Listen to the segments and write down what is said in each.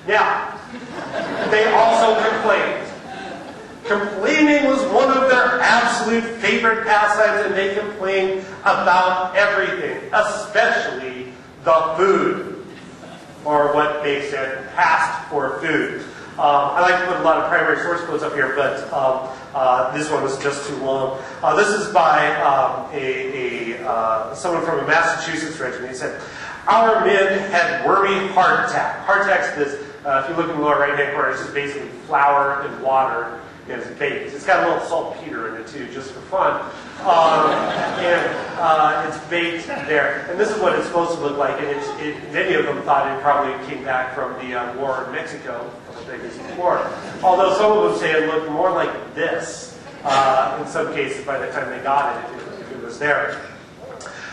Now, they also complained. Complaining was one of their absolute favorite pastimes, and they complained about everything, especially the food, or what they said passed for food. I like to put a lot of primary source quotes up here, but this one was just too long. This is by someone from a Massachusetts regiment. He said, "Our men had wormy hardtack." Hardtack's this, if you look in the lower right-hand corner, it's just basically flour and water. And it's baked. It's got a little saltpeter in it too, just for fun. And it's baked there. And this is what it's supposed to look like. And many of them thought it probably came back from the war in Mexico, the biggest war. Although some of them say it looked more like this. In some cases, by the time they got it, if it was there.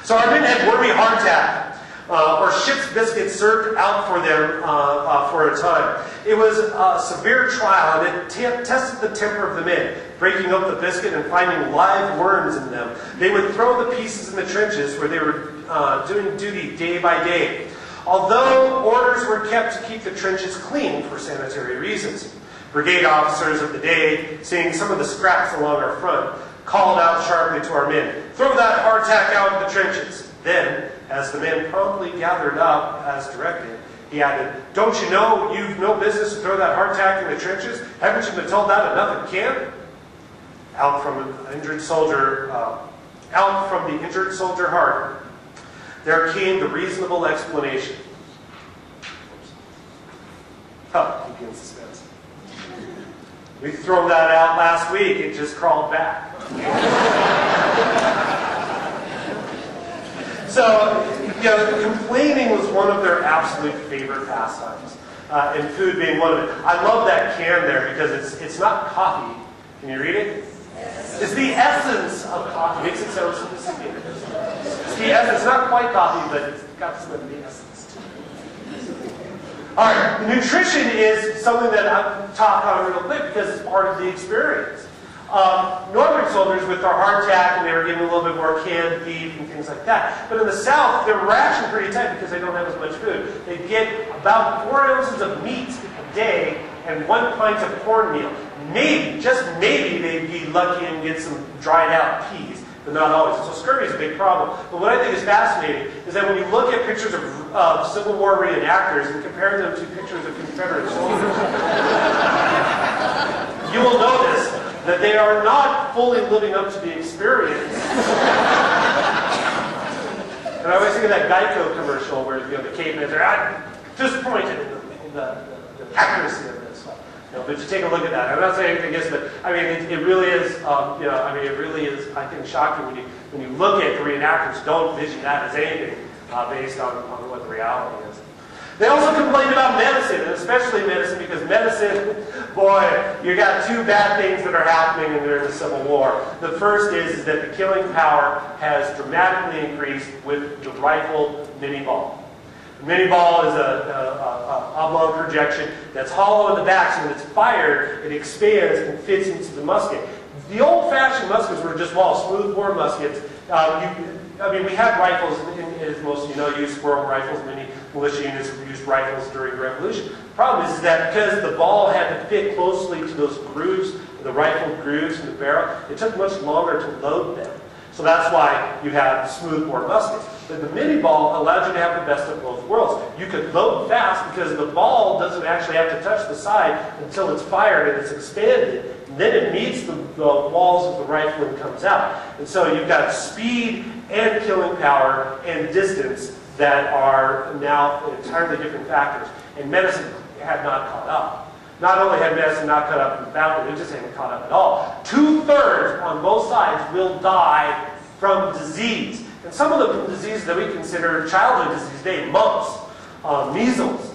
So our men had wormy hardtack. Or ship's biscuits served out for them for a time. It was a severe trial, and it tested the temper of the men, breaking up the biscuit and finding live worms in them. They would throw the pieces in the trenches where they were doing duty day by day, although orders were kept to keep the trenches clean for sanitary reasons. Brigade officers of the day, seeing some of the scraps along our front, called out sharply to our men, "Throw that hardtack out in the trenches." Then, as the men promptly gathered up as directed, he added, "Don't you know you've no business to throw that hardtack in the trenches? Haven't you been told that enough in camp?" Out from the injured soldier heart, there came the reasonable explanation. Keep you in suspense. We've thrown that out last week. It just crawled back. So, complaining was one of their absolute favorite pastimes, and food being one of it. I love that can there because it's not coffee. Can you read it? Yes. It's the essence of coffee. Makes it sound sophisticated. It's the essence. It's not quite coffee, but it's got some of the essence. All right, nutrition is something that I'll talk on real quick because it's part of the experience. Northern soldiers with their hardtack, and they were getting a little bit more canned beef and things like that. But in the South, they're rationed pretty tight because they don't have as much food. They get about 4 ounces of meat a day and 1 pint of cornmeal. Maybe, just maybe, they'd be lucky and get some dried out peas, but not always. So scurvy is a big problem. But what I think is fascinating is that when you look at pictures of Civil War reenactors and compare them to pictures of Confederate soldiers, you will notice that they are not fully living up to the experience. And I always think of that Geico commercial where the cavemen are, "I'm disappointed in the accuracy of this." But you take a look at that. I'm not saying anything against it, but I mean, it really is. It really is. I think shocking when you look at the reenactors. Don't vision that as anything based on what the reality is. They also complained about medicine, and especially medicine, because medicine, boy, you got two bad things that are happening during the Civil War. The first is that the killing power has dramatically increased with the rifled mini ball. The mini ball is a oblong projection that's hollow in the back, so when it's fired, it expands and fits into the musket. The old-fashioned muskets were just smooth-bore muskets. We had rifles, as most of you know, used squirrel rifles. Many militia units used rifles during the Revolution. The problem is that because the ball had to fit closely to those grooves, the rifled grooves in the barrel, it took much longer to load them. So that's why you have smooth-bore muskets. But the mini ball allowed you to have the best of both worlds. You could load fast because the ball doesn't actually have to touch the side until it's fired and it's expanded. And then it meets the walls of the rifle and comes out. And so you've got speed and killing power and distance that are now entirely different factors. And medicine had not caught up. Not only had medicine not caught up in the battle, it just hadn't caught up at all. 2/3 on both sides will die from disease. And some of the diseases that we consider childhood disease today, mumps, measles,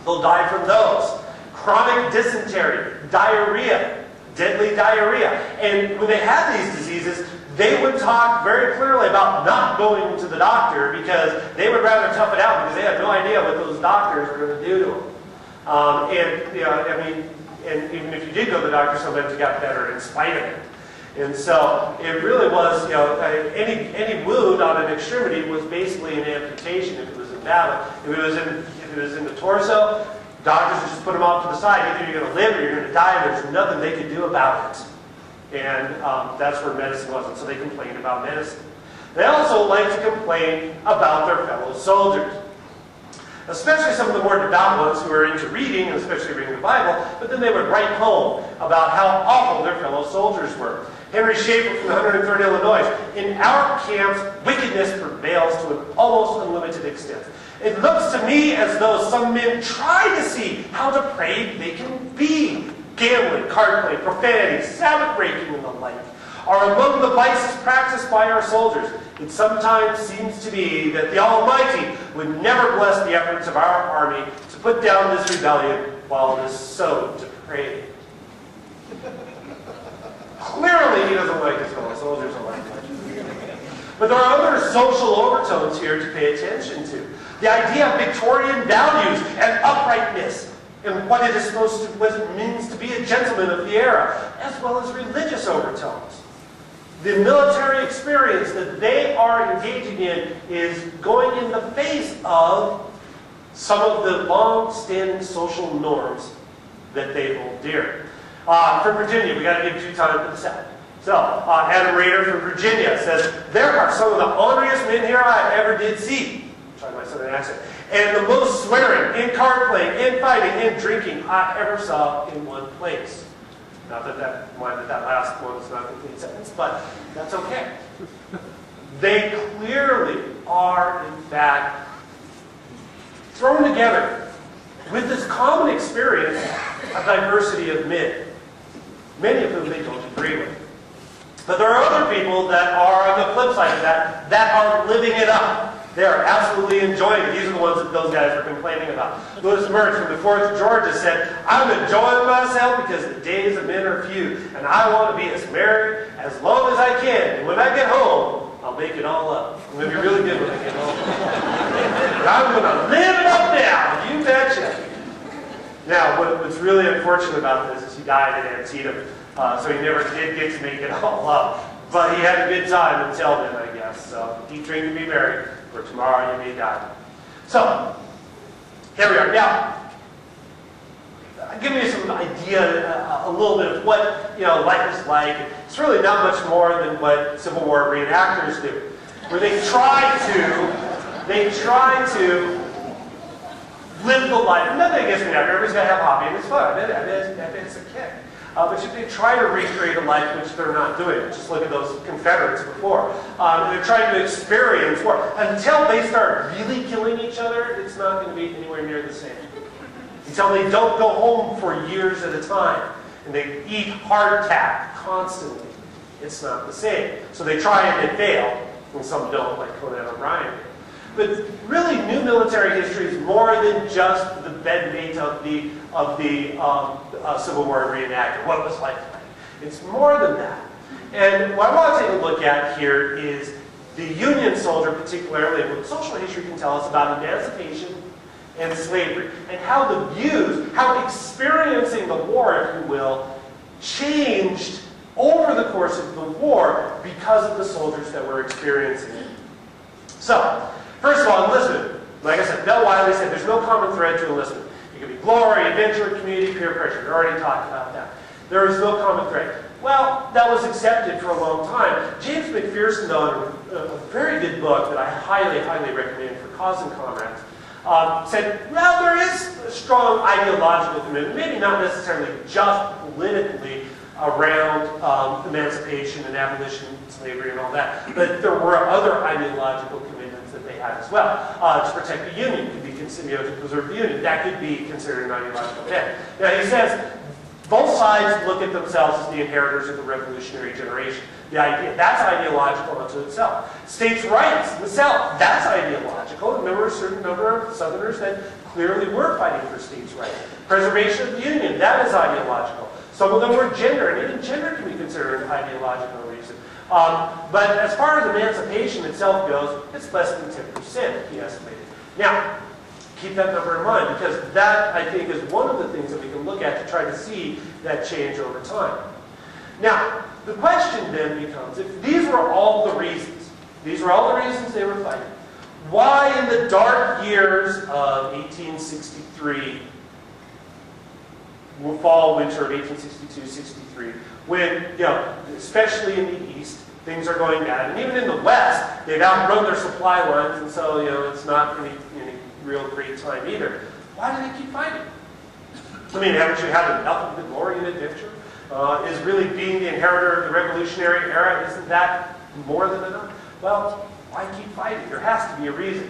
they'll die from those. Chronic dysentery, diarrhea, deadly diarrhea. And when they had these diseases, they would talk very clearly about not going to the doctor because they would rather tough it out because they had no idea what those doctors were going to do to them. And even if you did go to the doctor, sometimes you got better in spite of it. And so it really was, any wound on an extremity was basically an amputation if it was in battle. If it was in the torso, Doctors just put them off to the side. Either you're going to live or you're going to die, and there's nothing they could do about it. And that's where medicine wasn't. So they complained about medicine. They also like to complain about their fellow soldiers. Especially some of the more devout ones who are into reading, and especially reading the Bible, but then they would write home about how awful their fellow soldiers were. Henry Schaefer from 103rd Illinois, in our camps, wickedness prevails to an almost unlimited extent. It looks to me as though some men try to see how depraved they can be. Gambling, card playing, profanity, Sabbath breaking, and the like are among the vices practiced by our soldiers. It sometimes seems to be that the Almighty would never bless the efforts of our army to put down this rebellion while it is so depraved. Clearly, he doesn't like his fellow soldiers a lot. But there are other social overtones here to pay attention to. The idea of Victorian values and uprightness, and what it means to be a gentleman of the era, as well as religious overtones. The military experience that they are engaging in is going in the face of some of the long-standing social norms that they hold dear. From Virginia, we got to give due time to the South. So, Adam Rader from Virginia says, there are some of the honoriest men here I ever did see. Try my southern accent. And the most swearing, in card playing, in fighting, in drinking I ever saw in one place. Not that that last one is not a complete sentence, but that's okay. They clearly are, in fact, thrown together with this common experience of diversity of men, many of whom they don't agree with. But there are other people that are on the flip side of that are living it up. They are absolutely enjoying it. These are the ones that those guys were complaining about. Louis Mertz from the 4th of Georgia said, I'm enjoying myself because the days of men are few, and I want to be as merry as long as I can. And when I get home, I'll make it all up. I'm going to be really good when I get home. But I'm going to live it up now. You betcha. Now, what's really unfortunate about this is he died at Antietam, so he never did get to make it all up. But he had a good time until then, I guess. So, eat, drink, and be merry, for tomorrow you may die. So, here we are. Now, I'll give you some idea, a little bit of what life is like. It's really not much more than what Civil War reenactors do, where they try to live the life. Nothing against reenactors. Everybody's got to have a hobby, and it's fun. It's a kick. But if they try to recreate a life which they're not doing, just look at those Confederates before. They're trying to experience war. Until they start really killing each other, it's not going to be anywhere near the same. Until they don't go home for years at a time, and they eat hardtack constantly, it's not the same. So they try and they fail, and some don't, like Conan O'Brien did. But really, new military history is more than just the bedmate of the Civil War reenactor, what it was like. It's more than that. And what I want to take a look at here is the Union soldier, particularly, and what social history can tell us about emancipation and slavery, and how the views, how experiencing the war, if you will, changed over the course of the war because of the soldiers that were experiencing it. So, first of all, enlistment. Like I said, Mel Wiley said there's no common thread to enlistment. It could be glory, adventure, community, peer pressure. We already talked about that. There is no common thread. Well, that was accepted for a long time. James McPherson, though, in a very good book that I highly, highly recommend for Cause and Comrades, said, well, there is a strong ideological commitment, maybe not necessarily just politically, around emancipation and abolition and slavery and all that, but there were other ideological commitments that they had as well. To protect the Union could be considered, to preserve the Union, that could be considered an ideological event. Now he says, both sides look at themselves as the inheritors of the revolutionary generation. The idea, that's ideological unto itself. States' rights in the South, that's ideological. Remember a certain number of Southerners that clearly were fighting for states' rights. Preservation of the Union, that is ideological. Some of them were gender, and even gender can be considered an ideological reason. But as far as emancipation itself goes, it's less than 10%, he estimated. Now, keep that number in mind, because that, I think, is one of the things that we can look at to try to see that change over time. Now, the question then becomes, if these were all the reasons they were fighting, why in the dark years of 1863 fall, winter of 1862-63, when, especially in the East, things are going bad. And even in the West, they've outrun their supply lines, and so, it's not any real great time either. Why do they keep fighting? I mean, haven't you had enough of the glory and adventure? Is really being the inheritor of the Revolutionary era, isn't that more than enough? Well, why keep fighting? There has to be a reason.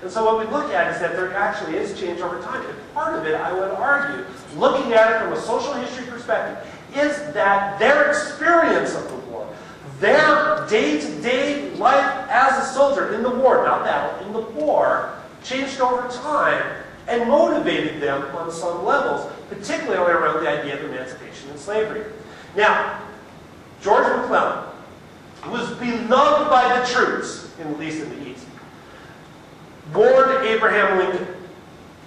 And so what we look at is that there actually is change over time. And part of it, I would argue, looking at it from a social history perspective, is that their experience of the war, their day-to-day life as a soldier in the war, not battle, in the war, changed over time and motivated them on some levels, particularly around the idea of emancipation and slavery. Now, George McClellan was beloved by the troops, at least in the East, warned Abraham Lincoln,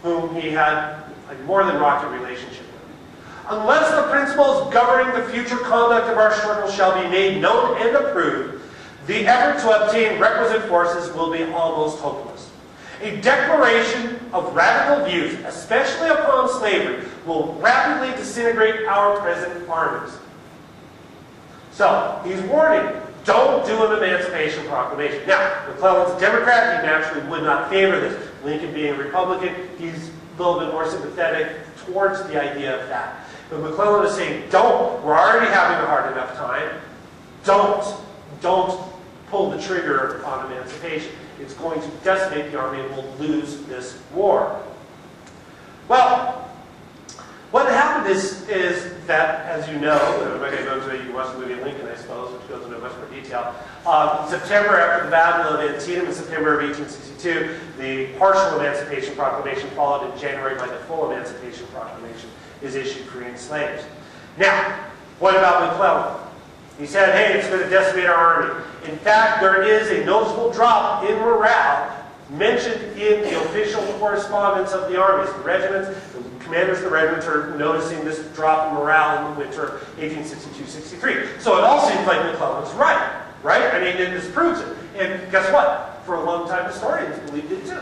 whom he had a more than rocky relationship with. Unless the principles governing the future conduct of our struggle shall be made known and approved, the effort to obtain requisite forces will be almost hopeless. A declaration of radical views, especially upon slavery, will rapidly disintegrate our present armies. So, he's warning, don't do an Emancipation Proclamation. Now, McClellan's a Democrat, he naturally would not favor this. Lincoln being a Republican, he's a little bit more sympathetic towards the idea of that. But McClellan is saying, don't, we're already having a hard enough time. Don't pull the trigger on emancipation. It's going to decimate the army and we'll lose this war. Well, what happened is that, as you know, I'm not going to go into it, you can watch the movie Lincoln, I suppose, which goes into much more detail. In September, after the Battle of Antietam in September of 1862, the partial Emancipation Proclamation, followed in January by the full Emancipation Proclamation, is issued for freeing slaves. Now, what about McClellan? He said, hey, it's going to decimate our army. In fact, there is a noticeable drop in morale mentioned in the official correspondence of the armies. The regiments, the commanders of the regiments are noticing this drop in morale in the winter of 1862-63. So it all seems like McClellan's right? I mean, and this proves it. And guess what? For a long time, historians believed it too.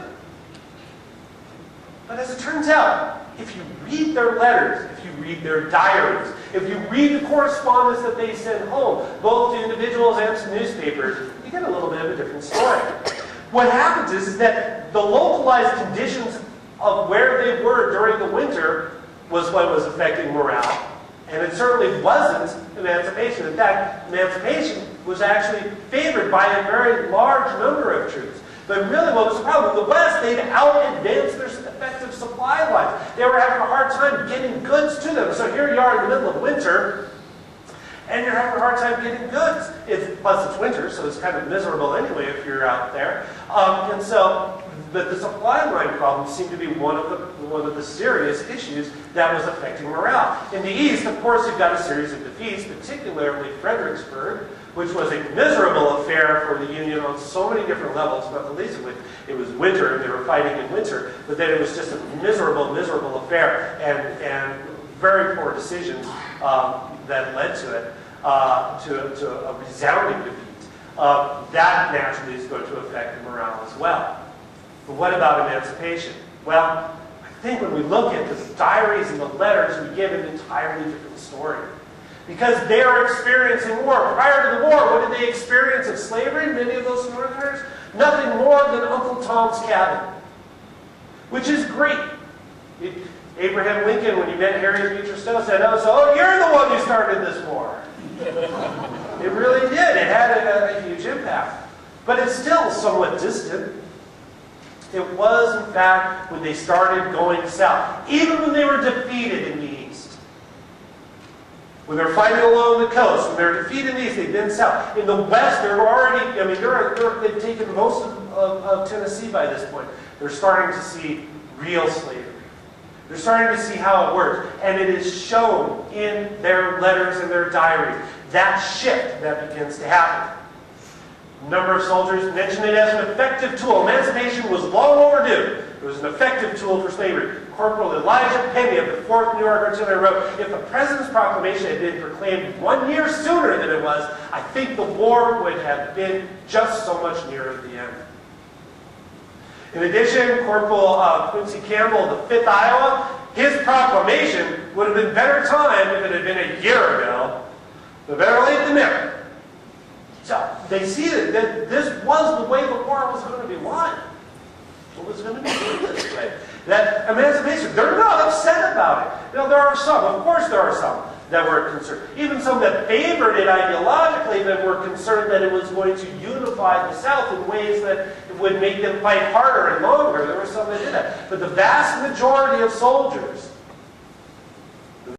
But as it turns out, if you read their letters, if you read their diaries, if you read the correspondence that they send home, both to individuals and to newspapers, you get a little bit of a different story. What happens is that the localized conditions of where they were during the winter was what was affecting morale. And it certainly wasn't emancipation. In fact, emancipation was actually favored by a very large number of troops. But really what was the problem? In the West, they'd out-advanced their effective supply lines. They were having a hard time getting goods to them. So here you are in the middle of winter, and you're having a hard time getting goods. Plus it's winter, so it's kind of miserable anyway if you're out there. But the supply line problem seemed to be one of the serious issues that was affecting morale. In the East, of course, you've got a series of defeats, particularly Fredericksburg, which was a miserable affair for the Union on so many different levels, not the least of which it was winter and they were fighting in winter, but then it was just a miserable, miserable affair and very poor decisions that led to it, to a resounding defeat. That naturally is going to affect the morale as well. But what about emancipation? Well, I think when we look at the diaries and the letters, we get an entirely different story. Because they are experiencing war. Prior to the war, what did they experience of slavery, many of those Northerners? Nothing more than Uncle Tom's Cabin, which is great. Abraham Lincoln, when he met Harriet Beecher Stowe, said, oh, you're the one who started this war. It really did. It had a huge impact. But it's still somewhat distant. It was, in fact, when they started going south. Even when they were defeated in the East. When they're fighting along the coast, when they're defeated in the East, they've been south. In the West, they're already, they've taken most of Tennessee by this point. They're starting to see real slavery. They're starting to see how it works. And it is shown in their letters and their diaries. That shift that begins to happen. A number of soldiers mentioned it as an effective tool. Emancipation was long overdue. It was an effective tool for slavery. Corporal Elijah Penny of the 4th New York Artillery wrote, if the President's proclamation had been proclaimed 1 year sooner than it was, I think the war would have been just so much nearer the end. In addition, Corporal Quincy Campbell of the 5th Iowa, his proclamation would have been better timed if it had been a year ago, but better late than never. So they see that this was the way the war was going to be won. It was going to be done this way. That emancipation, they're not upset about it. Now, there are some, of course there are some that were concerned. Even some that favored it ideologically that were concerned that it was going to unify the South in ways that would make them fight harder and longer. There were some that did that. But the vast majority of soldiers